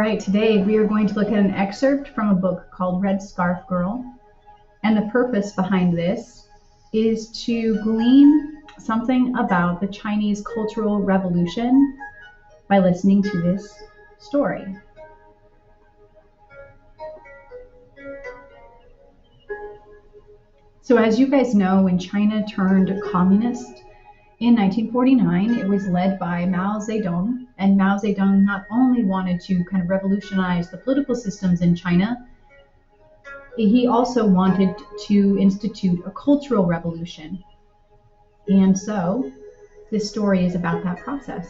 right, today we are going to look at an excerpt from a book called Red Scarf Girl. And the purpose behind this is to glean something about the Chinese Cultural Revolution by listening to this story. So as you guys know, when China turned communist in 1949, it was led by Mao Zedong, and Mao Zedong not only wanted to kind of revolutionize the political systems in China, he also wanted to institute a cultural revolution. And so this story is about that process.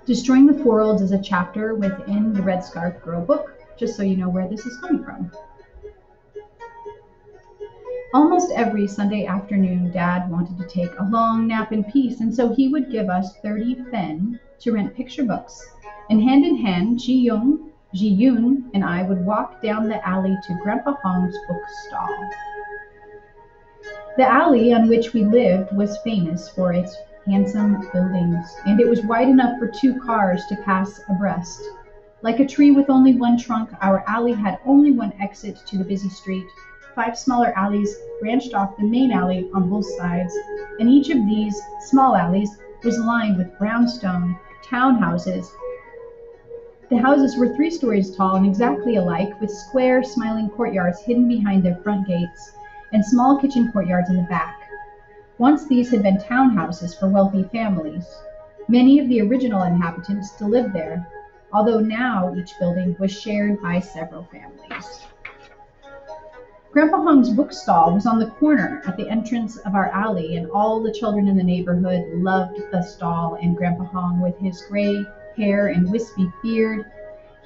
Destroying the Four Olds is a chapter within the Red Scarf Girl book, just so you know where this is coming from. Almost every Sunday afternoon, Dad wanted to take a long nap in peace, and so he would give us 30 fen to rent picture books. And hand in hand, Ji Yun, and I would walk down the alley to Grandpa Hong's bookstall. The alley on which we lived was famous for its handsome buildings, and it was wide enough for 2 cars to pass abreast. Like a tree with only one trunk, our alley had only one exit to the busy street. 5 smaller alleys branched off the main alley on both sides, and each of these small alleys was lined with brownstone townhouses. The houses were 3 stories tall and exactly alike, with square, smiling courtyards hidden behind their front gates, and small kitchen courtyards in the back. Once these had been townhouses for wealthy families. Many of the original inhabitants still lived there, although now each building was shared by several families. Grandpa Hong's bookstall was on the corner at the entrance of our alley, and all the children in the neighborhood loved the stall and Grandpa Hong with his gray hair and wispy beard.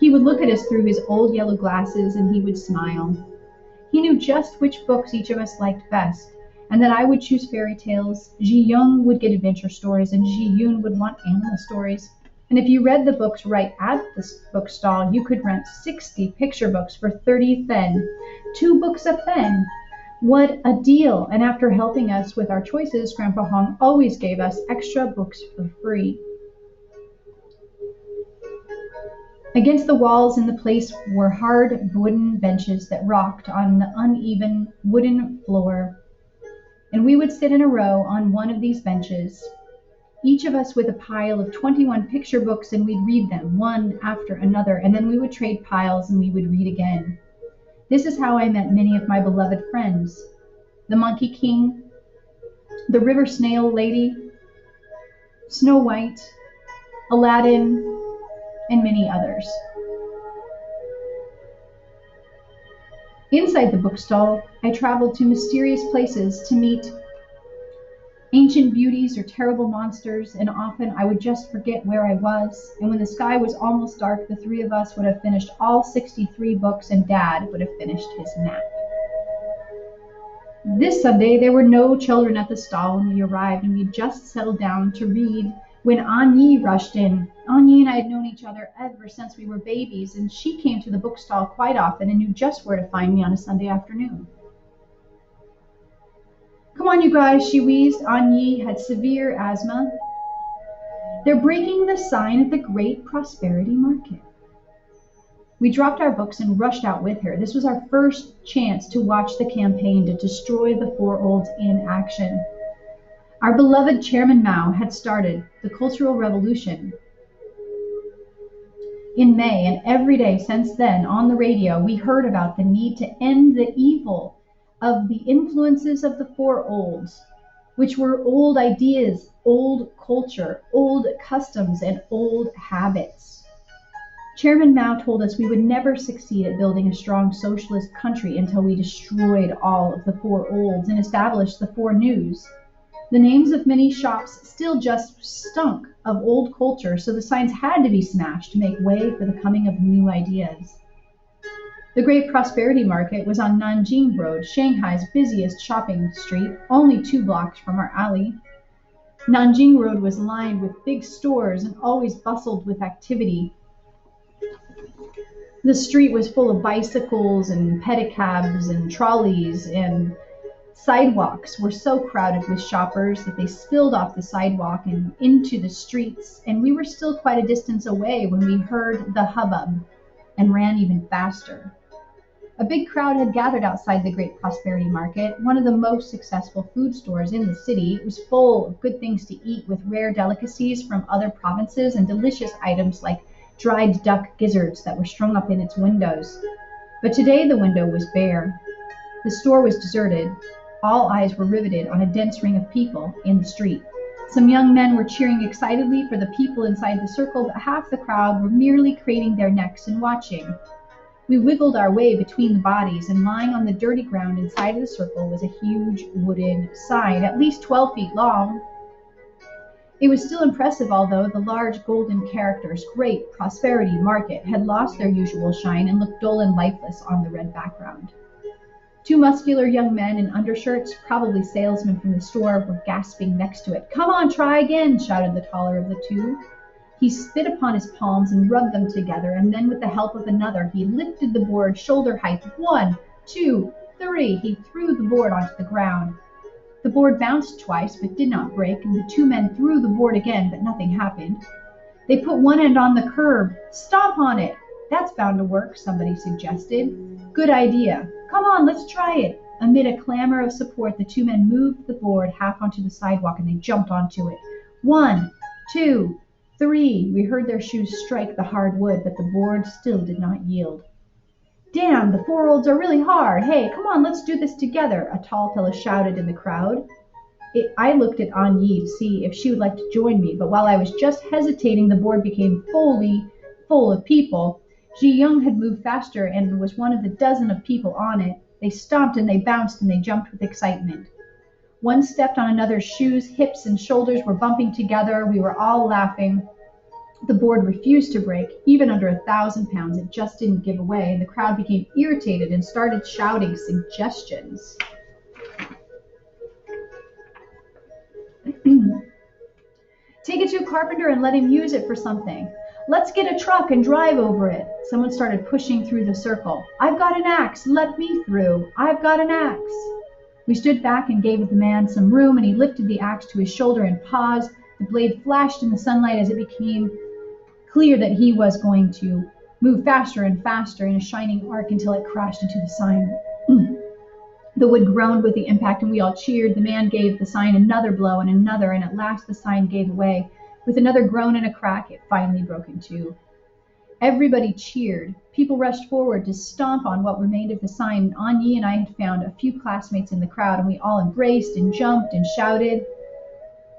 He would look at us through his old yellow glasses and he would smile. He knew just which books each of us liked best, and that I would choose fairy tales, Ji Young would get adventure stories, and Ji Yun would want animal stories. And if you read the books right at the bookstall, you could rent 60 picture books for 30 fen. 2 books a fen. What a deal! And after helping us with our choices, Grandpa Hong always gave us extra books for free. Against the walls in the place were hard wooden benches that rocked on the uneven wooden floor. And we would sit in a row on one of these benches, each of us with a pile of 21 picture books, and we'd read them one after another, and then we would trade piles and we would read again. This is how I met many of my beloved friends. The Monkey King, the River Snail Lady, Snow White, Aladdin, and many others. Inside the bookstall, I traveled to mysterious places to meet ancient beauties or terrible monsters, and often I would just forget where I was, and when the sky was almost dark, the 3 of us would have finished all 63 books, and Dad would have finished his nap. This Sunday, there were no children at the stall when we arrived, and we just settled down to read when An Yi rushed in. An Yi and I had known each other ever since we were babies, and she came to the bookstall quite often and knew just where to find me on a Sunday afternoon. Come on, you guys, she wheezed. An Yi had severe asthma. They're breaking the sign at the Great Prosperity Market. We dropped our books and rushed out with her. This was our first chance to watch the campaign to destroy the Four Olds in action. Our beloved Chairman Mao had started the Cultural Revolution in May, and every day since then on the radio we heard about the need to end the evil of the influences of the Four Olds, which were old ideas, old culture, old customs, and old habits. Chairman Mao told us we would never succeed at building a strong socialist country until we destroyed all of the Four Olds and established the Four News. The names of many shops still just stunk of old culture, so the signs had to be smashed to make way for the coming of new ideas. The Great Prosperity Market was on Nanjing Road, Shanghai's busiest shopping street, only 2 blocks from our alley. Nanjing Road was lined with big stores and always bustled with activity. The street was full of bicycles and pedicabs and trolleys and Sidewalks were so crowded with shoppers that they spilled off the sidewalk and into the streets, and we were still quite a distance away when we heard the hubbub and ran even faster. A big crowd had gathered outside the Great Prosperity Market, one of the most successful food stores in the city. It was full of good things to eat with rare delicacies from other provinces and delicious items like dried duck gizzards that were strung up in its windows. But today the window was bare. The store was deserted. All eyes were riveted on a dense ring of people in the street. Some young men were cheering excitedly for the people inside the circle, but half the crowd were merely craning their necks and watching. We wiggled our way between the bodies, and lying on the dirty ground inside of the circle was a huge wooden sign, at least 12 feet long. It was still impressive, although the large golden characters, Great Prosperity Market, had lost their usual shine and looked dull and lifeless on the red background. Two muscular young men in undershirts, probably salesmen from the store, were gasping next to it. "Come on, try again," shouted the taller of the two. He spit upon his palms and rubbed them together, and then with the help of another, he lifted the board shoulder height. 1, 2, 3. He threw the board onto the ground. The board bounced twice, but did not break, and the two men threw the board again, but nothing happened. They put one end on the curb. "Stomp on it. That's bound to work," somebody suggested. "Good idea. Come on, let's try it." Amid a clamor of support, the two men moved the board half onto the sidewalk, and they jumped onto it. 1, 2, 3. We heard their shoes strike the hard wood, but the board still did not yield. "Damn, the 4-olds are really hard. Hey, come on, let's do this together," a tall fellow shouted in the crowd. I looked at An Yi to see if she would like to join me, but while I was just hesitating, the board became fully full of people. Ji Young had moved faster and was one of the dozen of people on it. They stomped and they bounced and they jumped with excitement. One stepped on another's shoes, hips and shoulders were bumping together. We were all laughing. The board refused to break. Even under 1,000 pounds, it just didn't give away, and the crowd became irritated and started shouting suggestions. "Take it to a carpenter and let him use it for something." "Let's get a truck and drive over it." Someone started pushing through the circle. "I've got an axe. Let me through. I've got an axe." We stood back and gave the man some room, and he lifted the axe to his shoulder and paused. The blade flashed in the sunlight as it became clear that he was going to move faster and faster in a shining arc until it crashed into the sign. The wood groaned with the impact, and we all cheered. The man gave the sign another blow and another, and at last the sign gave way. With another groan and a crack, it finally broke in two. Everybody cheered. People rushed forward to stomp on what remained of the sign. An Yi and I had found a few classmates in the crowd, and we all embraced and jumped and shouted.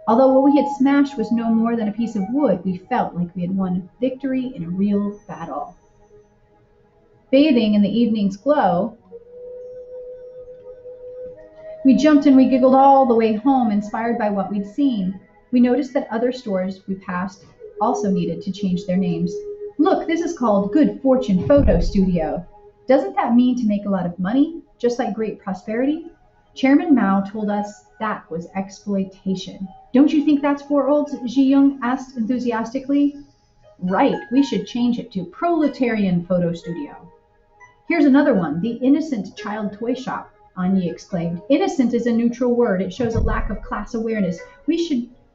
Although what we had smashed was no more than a piece of wood, we felt like we had won victory in a real battle. Bathing in the evening's glow, we jumped and we giggled all the way home, inspired by what we'd seen. We noticed that other stores we passed also needed to change their names. "Look, this is called Good Fortune Photo Studio. Doesn't that mean to make a lot of money, just like Great Prosperity?" Chairman Mao told us that was exploitation. "Don't you think that's for olds?" Ji Young asked enthusiastically. "Right, we should change it to Proletarian Photo Studio." "Here's another one, the Innocent Child Toy Shop," An Yi exclaimed. "Innocent is a neutral word. It shows a lack of class awareness. We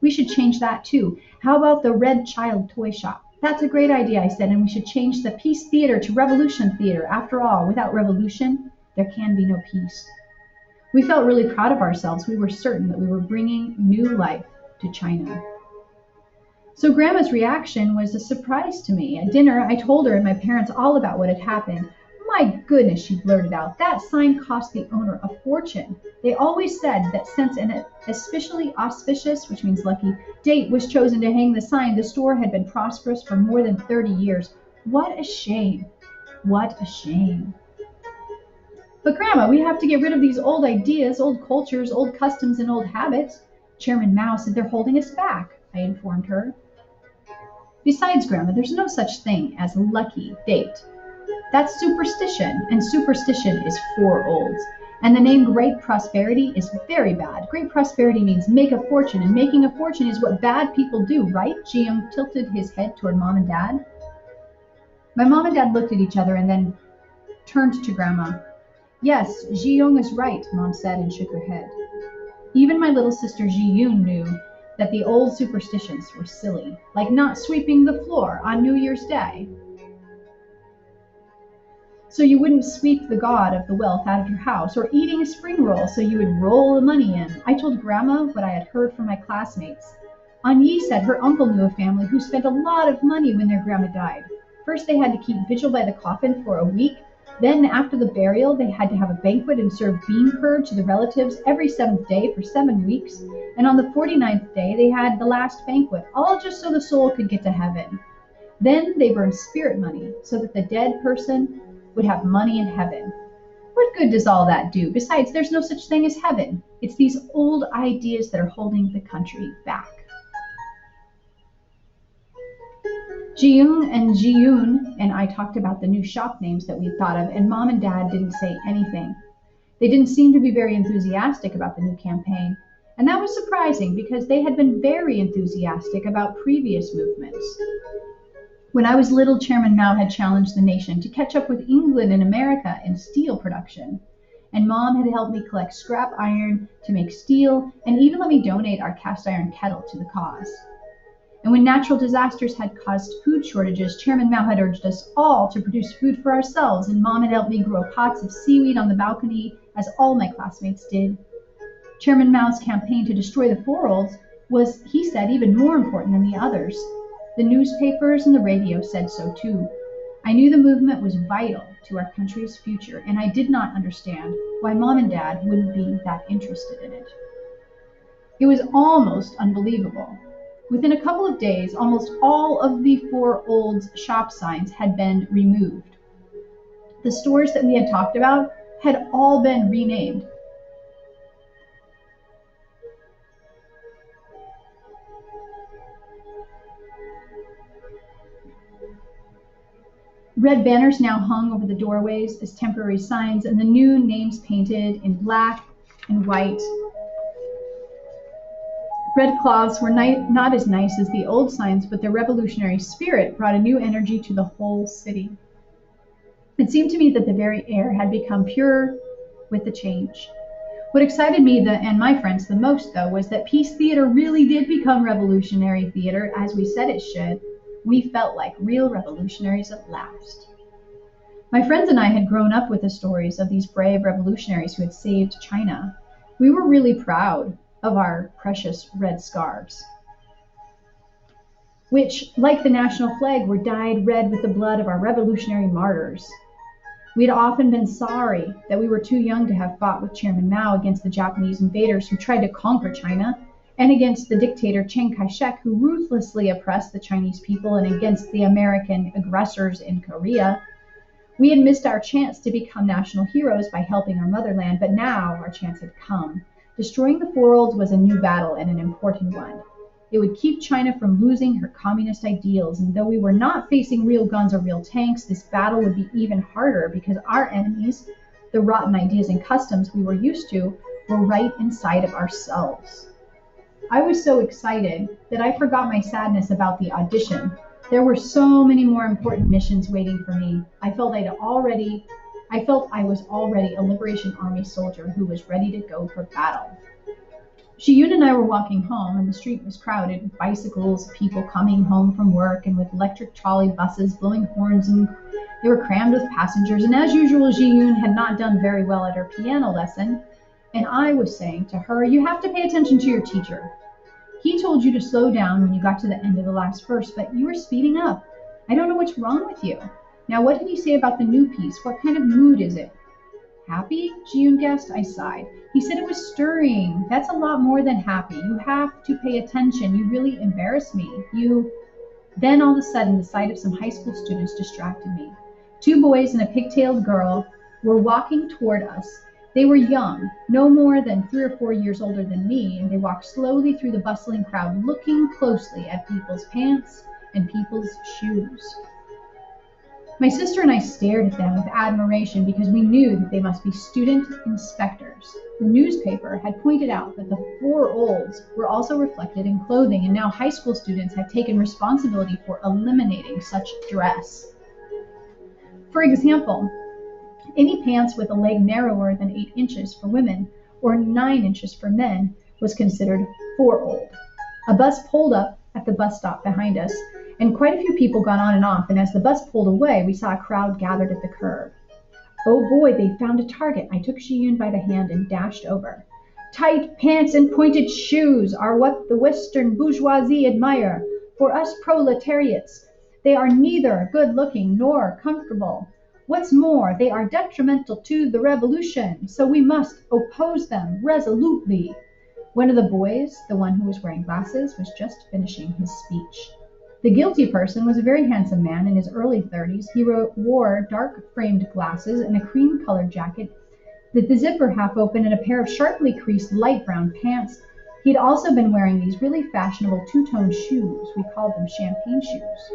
should change that too. How about the Red Child Toy Shop?" "That's a great idea," I said, "and we should change the Peace Theater to Revolution Theater. After all, without revolution, there can be no peace." We felt really proud of ourselves. We were certain that we were bringing new life to China. So Grandma's reaction was a surprise to me. At dinner, I told her and my parents all about what had happened. "My goodness," she blurted out, "that sign cost the owner a fortune. They always said that since an especially auspicious, which means lucky, date was chosen to hang the sign, the store had been prosperous for more than 30 years. What a shame. What a shame." "But Grandma, we have to get rid of these old ideas, old cultures, old customs, and old habits." Chairman Mao said they're holding us back, I informed her. "Besides, Grandma, there's no such thing as lucky date. That's superstition, and superstition is for olds. And the name Great Prosperity is very bad. Great Prosperity means make a fortune, and making a fortune is what bad people do, right?" Ji Young tilted his head toward Mom and Dad. My mom and Dad looked at each other and then turned to Grandma. Yes, Ji-young is right, Mom said and shook her head. Even my little sister Ji-yoon knew that the old superstitions were silly, like not sweeping the floor on New Year's Day. So you wouldn't sweep the god of the wealth out of your house, or eating a spring roll so you would roll the money in. I told Grandma what I had heard from my classmates. Anyi said her uncle knew a family who spent a lot of money when their grandma died. First they had to keep vigil by the coffin for a week, then after the burial they had to have a banquet and serve bean curd to the relatives every 7th day for 7 weeks, and on the 49th day they had the last banquet, all just so the soul could get to heaven. Then they burned spirit money so that the dead person would have money in heaven. What good does all that do? Besides, there's no such thing as heaven. It's these old ideas that are holding the country back. Ji-young and Ji-yoon and I talked about the new shop names that we'd thought of, and Mom and Dad didn't say anything. They didn't seem to be very enthusiastic about the new campaign, and that was surprising because they had been very enthusiastic about previous movements. When I was little, Chairman Mao had challenged the nation to catch up with England and America in steel production. And Mom had helped me collect scrap iron to make steel and even let me donate our cast iron kettle to the cause. And when natural disasters had caused food shortages, Chairman Mao had urged us all to produce food for ourselves, and Mom had helped me grow pots of seaweed on the balcony, as all my classmates did. Chairman Mao's campaign to destroy the four-olds was, he said, even more important than the others. The newspapers and the radio said so too. I knew the movement was vital to our country's future, and I did not understand why Mom and Dad wouldn't be that interested in it. It was almost unbelievable. Within a couple of days, almost all of the four-olds shop signs had been removed. The stores that we had talked about had all been renamed. Red banners now hung over the doorways as temporary signs, and the new names painted in black and white. Red cloths were not as nice as the old signs, but their revolutionary spirit brought a new energy to the whole city. It seemed to me that the very air had become pure with the change. What excited me and my friends the most, though, was that Peace Theater really did become revolutionary theater, as we said it should. We felt like real revolutionaries at last. My friends and I had grown up with the stories of these brave revolutionaries who had saved China. We were really proud of our precious red scarves, which, like the national flag, were dyed red with the blood of our revolutionary martyrs. We had often been sorry that we were too young to have fought with Chairman Mao against the Japanese invaders who tried to conquer China, and against the dictator Chiang Kai-shek, who ruthlessly oppressed the Chinese people, and against the American aggressors in Korea. We had missed our chance to become national heroes by helping our motherland, but now our chance had come. Destroying the four-olds was a new battle, and an important one. It would keep China from losing her communist ideals, and though we were not facing real guns or real tanks, this battle would be even harder because our enemies, the rotten ideas and customs we were used to, were right inside of ourselves. I was so excited that I forgot my sadness about the audition. There were so many more important missions waiting for me. I felt I was already a Liberation Army soldier who was ready to go for battle. Ji-yoon and I were walking home, and the street was crowded with bicycles, people coming home from work, and with electric trolley buses blowing horns, and they were crammed with passengers. And as usual, Ji-yoon had not done very well at her piano lesson, and I was saying to her, "You have to pay attention to your teacher. He told you to slow down when you got to the end of the last verse, but you were speeding up. I don't know what's wrong with you. Now, what did he say about the new piece? What kind of mood is it?" "Happy?" Ji-yoon guessed. I sighed. "He said it was stirring. That's a lot more than happy. You have to pay attention. You really embarrass me. Then all of a sudden, the sight of some high school students distracted me. 2 boys and a pigtailed girl were walking toward us. They were young, no more than 3 or 4 years older than me, and they walked slowly through the bustling crowd, looking closely at people's pants and people's shoes. My sister and I stared at them with admiration because we knew that they must be student inspectors. The newspaper had pointed out that the four-olds were also reflected in clothing, and now high school students had taken responsibility for eliminating such dress. For example, Any pants with a leg narrower than 8 inches for women or 9 inches for men was considered for old. A bus pulled up at the bus stop behind us, and quite a few people got on and off, and as the bus pulled away, we saw a crowd gathered at the curb. Oh boy, they found a target. I took Ji-yoon by the hand and dashed over. Tight pants and pointed shoes are what the Western bourgeoisie admire. For us proletariats, they are neither good-looking nor comfortable. What's more, they are detrimental to the revolution, so we must oppose them resolutely. One of the boys, the one who was wearing glasses, was just finishing his speech. The guilty person was a very handsome man in his early 30s. He wore dark-framed glasses and a cream-colored jacket, with the zipper half open, and a pair of sharply creased light brown pants. He'd also been wearing these really fashionable two-tone shoes. We called them champagne shoes.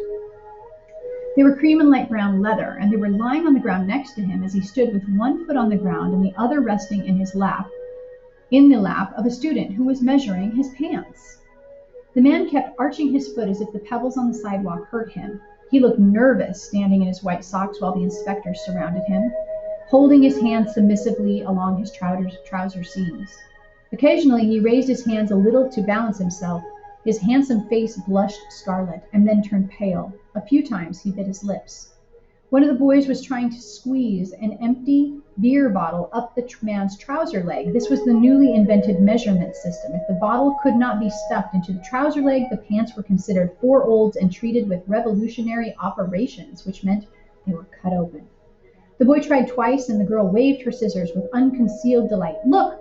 They were cream and light brown leather, and they were lying on the ground next to him as he stood with one foot on the ground and the other resting in the lap of a student who was measuring his pants. The man kept arching his foot as if the pebbles on the sidewalk hurt him. He looked nervous, standing in his white socks while the inspectors surrounded him, holding his hands submissively along his trouser seams. Occasionally he raised his hands a little to balance himself. His handsome face blushed scarlet and then turned pale. A few times he bit his lips. One of the boys was trying to squeeze an empty beer bottle up the man's trouser leg. This was the newly invented measurement system. If the bottle could not be stuffed into the trouser leg, the pants were considered for olds and treated with revolutionary operations, which meant they were cut open. The boy tried twice, and the girl waved her scissors with unconcealed delight. Look,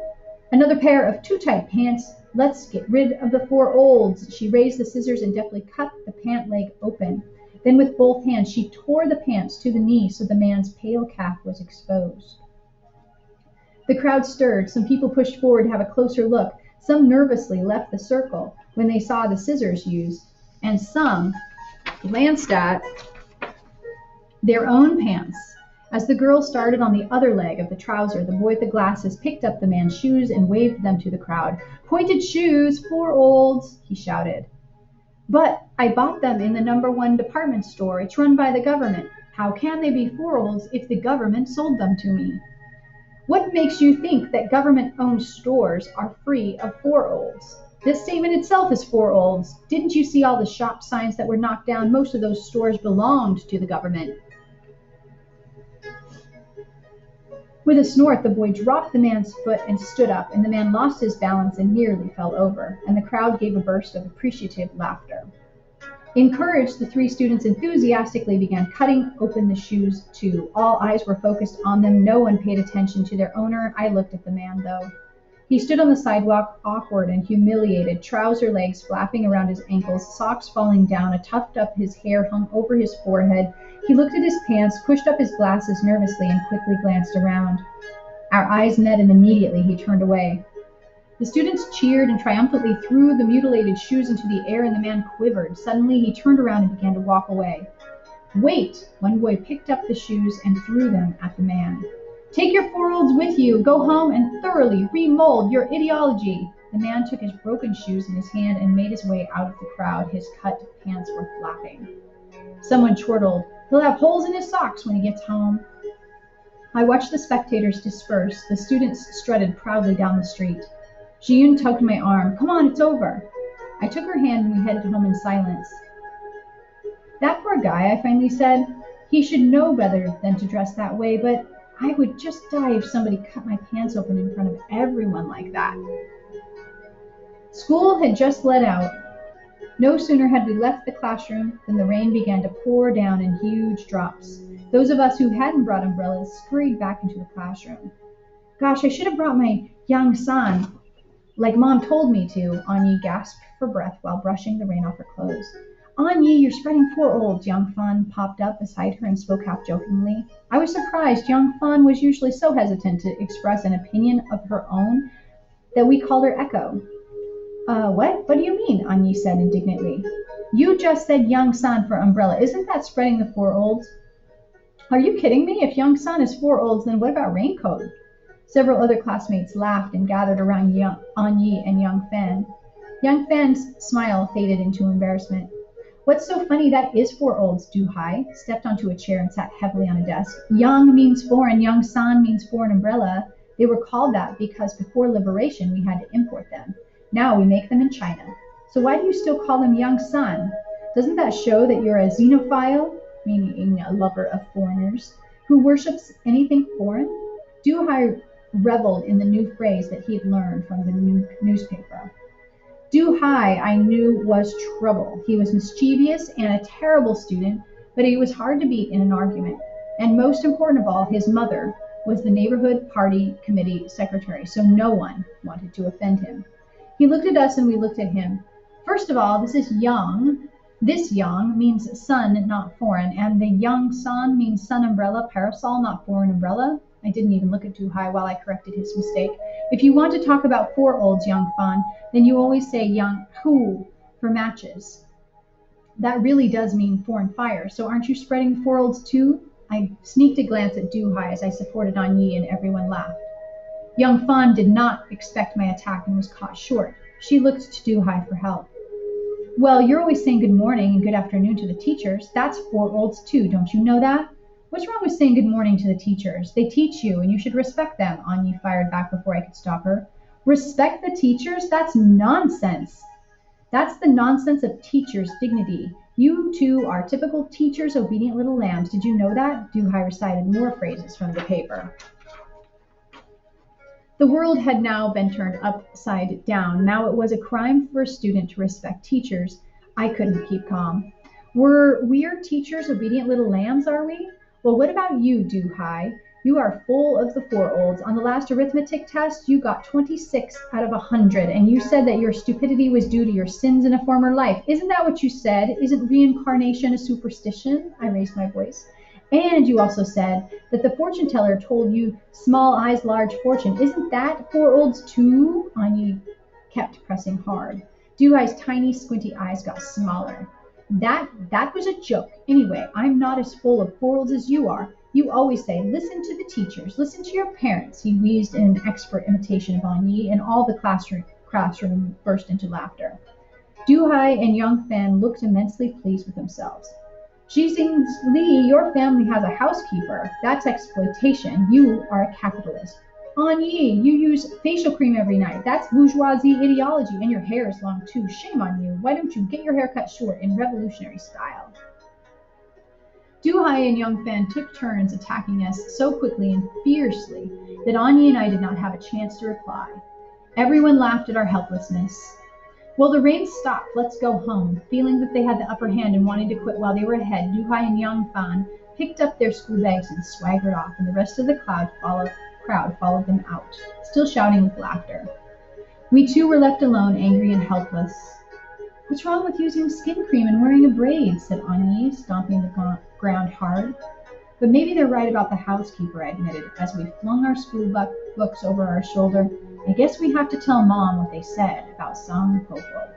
another pair of too tight pants. Let's get rid of the for olds. She raised the scissors and deftly cut the pant leg open. Then with both hands she tore the pants to the knee so the man's pale calf was exposed. The crowd stirred. Some people pushed forward to have a closer look. Some nervously left the circle when they saw the scissors used, and some glanced at their own pants. As the girl started on the other leg of the trouser, the boy with the glasses picked up the man's shoes and waved them to the crowd. Pointed shoes, for olds, he shouted. But I bought them in the #1 department store. It's run by the government. How can they be for olds if the government sold them to me? What makes you think that government-owned stores are free of for olds? This statement itself is for olds. Didn't you see all the shop signs that were knocked down? Most of those stores belonged to the government. With a snort, the boy dropped the man's foot and stood up, and the man lost his balance and nearly fell over, and the crowd gave a burst of appreciative laughter. Encouraged, the 3 students enthusiastically began cutting open the shoes, too. All eyes were focused on them. No one paid attention to their owner. I looked at the man, though. He stood on the sidewalk, awkward and humiliated, trouser legs flapping around his ankles, socks falling down, a tuft of his hair hung over his forehead. He looked at his pants, pushed up his glasses nervously, and quickly glanced around. Our eyes met, and immediately he turned away. The students cheered and triumphantly threw the mutilated shoes into the air, and the man quivered. Suddenly he turned around and began to walk away. Wait! One boy picked up the shoes and threw them at the man. Take your for olds with you. Go home and thoroughly remold your ideology. The man took his broken shoes in his hand and made his way out of the crowd. His cut pants were flapping. Someone chortled, "He'll have holes in his socks when he gets home." I watched the spectators disperse. The students strutted proudly down the street. Ji-yoon tugged my arm. "Come on, it's over." I took her hand and we headed home in silence. "That poor guy," I finally said. "He should know better than to dress that way, but I would just die if somebody cut my pants open in front of everyone like that." School had just let out. No sooner had we left the classroom than the rain began to pour down in huge drops. Those of us who hadn't brought umbrellas scurried back into the classroom. "Gosh, I should have brought my Young-san, like Mom told me to," Anyi gasped for breath while brushing the rain off her clothes. "Anyi, you're spreading for olds," Young Fan popped up beside her and spoke half jokingly. I was surprised. Young Fan was usually so hesitant to express an opinion of her own that we called her Echo. What? What do you mean?" Anyi said indignantly. "You just said Young-san for umbrella. Isn't that spreading the for olds?" "Are you kidding me? If Young-san is for olds, then what about raincoat?" Several other classmates laughed and gathered around Anyi and Young Fan. Young Fan's smile faded into embarrassment. What's so funny? That is four olds. Du Hai stepped onto a chair and sat heavily on a desk. Yang means foreign. Yang san means foreign umbrella. They were called that because before liberation we had to import them. Now we make them in China. So why do you still call them Yang san? Doesn't that show that you're a xenophile, meaning a lover of foreigners, who worships anything foreign? Du Hai reveled in the new phrase that he had learned from the new newspaper. Du Hai, I knew, was trouble. He was mischievous and a terrible student, but he was hard to beat in an argument. And most important of all, his mother was the neighborhood party committee secretary, so no one wanted to offend him. He looked at us and we looked at him. First of all, this is Yang. This Yang means sun, not foreign, and the Yang san means sun umbrella, parasol, not foreign umbrella. I didn't even look at Du Hai while I corrected his mistake. If you want to talk about four olds, Yang Fan, then you always say Yang Hu for matches. That really does mean foreign fire. So aren't you spreading four olds too? I sneaked a glance at Du Hai as I supported An Yi, and everyone laughed. Young Fan did not expect my attack and was caught short. She looked to Du Hai for help. Well, you're always saying good morning and good afternoon to the teachers. That's four olds too, don't you know that? What's wrong with saying good morning to the teachers? They teach you and you should respect them, An Yi fired back before I could stop her. Respect the teachers? That's nonsense. That's the nonsense of teachers' dignity. You two are typical teachers, obedient little lambs. Did you know that? Du Hai recited more phrases from the paper. The world had now been turned upside down. Now it was a crime for a student to respect teachers. I couldn't keep calm. We're teachers, obedient little lambs, are we? Well, what about you, Du Hai? You are full of the four olds. On the last arithmetic test, you got 26 out of 100, and you said that your stupidity was due to your sins in a former life. Isn't that what you said? Isn't reincarnation a superstition? I raised my voice. And you also said that the fortune teller told you small eyes, large fortune. Isn't that four olds too? An Yi kept pressing hard. Du Hai's tiny, squinty eyes got smaller. That was a joke. Anyway, I'm not as full of four olds as you are. You always say, listen to the teachers, listen to your parents. He wheezed in an expert imitation of An Yi, and all the classroom burst into laughter. Du Hai and Young Fan looked immensely pleased with themselves. Xixing Li, your family has a housekeeper. That's exploitation. You are a capitalist. An Yi, you use facial cream every night. That's bourgeoisie ideology, and your hair is long too. Shame on you. Why don't you get your hair cut short in revolutionary style? Du Hai and Young Fan took turns attacking us so quickly and fiercely that An Yi and I did not have a chance to reply. Everyone laughed at our helplessness. Well, the rain stopped. Let's go home. Feeling that they had the upper hand and wanting to quit while they were ahead, Du Hai and Young Fan picked up their school bags and swaggered off, and the rest of the crowd followed them out, still shouting with laughter. We too were left alone, angry and helpless. What's wrong with using skin cream and wearing a braid? Said An Yi, stomping the ground hard. But maybe they're right about the housekeeper, I admitted, as we flung our school books over our shoulder. I guess we have to tell Mom what they said about Sang Popo.